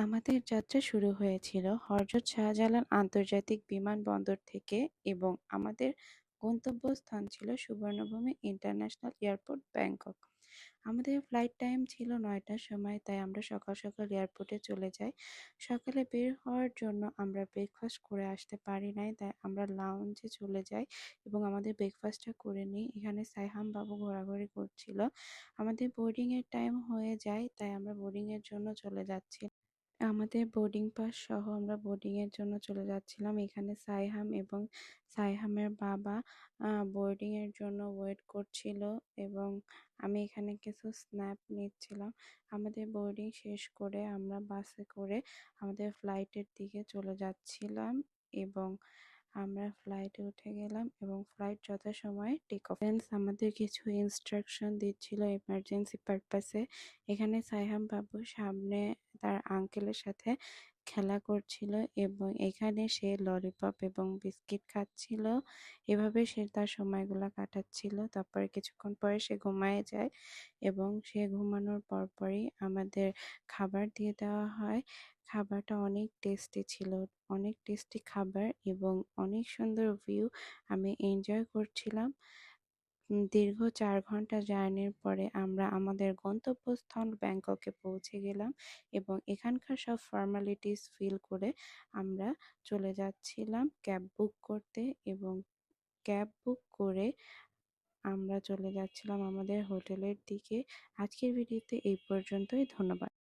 আমাদের যাত্রা শুরু হয়েছিল হযরত শাহজালাল আন্তর্জাতিক বিমানবন্দর থেকে এবং আমাদের গন্তব্যস্থান ছিল সুবর্ণভূমি ইন্টারন্যাশনাল এয়ারপোর্ট, ব্যাংকক। আমাদের ফ্লাইট টাইম ছিল ৯টার সময়, তাই আমরা সকাল সকাল এয়ারপোর্টে চলে যাই। সকালে বের হওয়ার জন্য আমরা ব্রেকফাস্ট করে আসতে পারি নাই, তাই আমরা লাউঞ্জে চলে যাই এবং আমাদের ব্রেকফাস্টটা করে নিই। এখানে সাইহাম বাবু ঘোরাঘুরি করছিল। আমাদের বোর্ডিং এর টাইম হয়ে যায়, তাই আমরা বোর্ডিং এর জন্য চলে যাচ্ছি। আমাদের বোর্ডিং পাস সহ আমরা বোর্ডিং এর জন্য চলে যাচ্ছিলাম। এখানে সাইহাম এবং সাইহামের বাবা বোর্ডিং এর জন্য ওয়েট করছিল এবং আমি এখানে কিছু স্ন্যাপ নিচ্ছিলাম। আমাদের বোর্ডিং শেষ করে আমরা বাসে করে আমাদের ফ্লাইটের দিকে চলে যাচ্ছিলাম এবং আমরা ফ্লাইটে উঠে গেলাম এবং ফ্লাইট যথাসময়ে টেক অফ। আমাদের কিছু ইনস্ট্রাকশন দিচ্ছিল এমার্জেন্সি পারপাসে। এখানে সাইহাম বাবু সামনে তার আঙ্কেলের সাথে খেলা করছিল এবং এখানে সে ললিপপ এবং বিস্কিট খাচ্ছিল। এভাবে সে তার সময়গুলো কাটাচ্ছিল। তারপরে কিছুক্ষণ পরে সে ঘুমায় যায় এবং সে ঘুমানোর পরপরই আমাদের খাবার দিয়ে দেওয়া হয়। খাবারটা অনেক টেস্টি ছিল, অনেক টেস্টি খাবার এবং অনেক সুন্দর ভিউ। আমি এনজয় করছিলাম। দীর্ঘ ৪ ঘন্টা জার্নির পরে আমরা আমাদের গন্তব্যস্থল ব্যাংককে পৌঁছে গেলাম এবং এখানকার সব ফর্মালিটিস ফিল করে আমরা চলে যাচ্ছিলাম ক্যাব বুক করতে এবং ক্যাব বুক করে আমরা চলে যাচ্ছিলাম আমাদের হোটেলের দিকে। আজকের ভিডিওতে এই পর্যন্তই। ধন্যবাদ।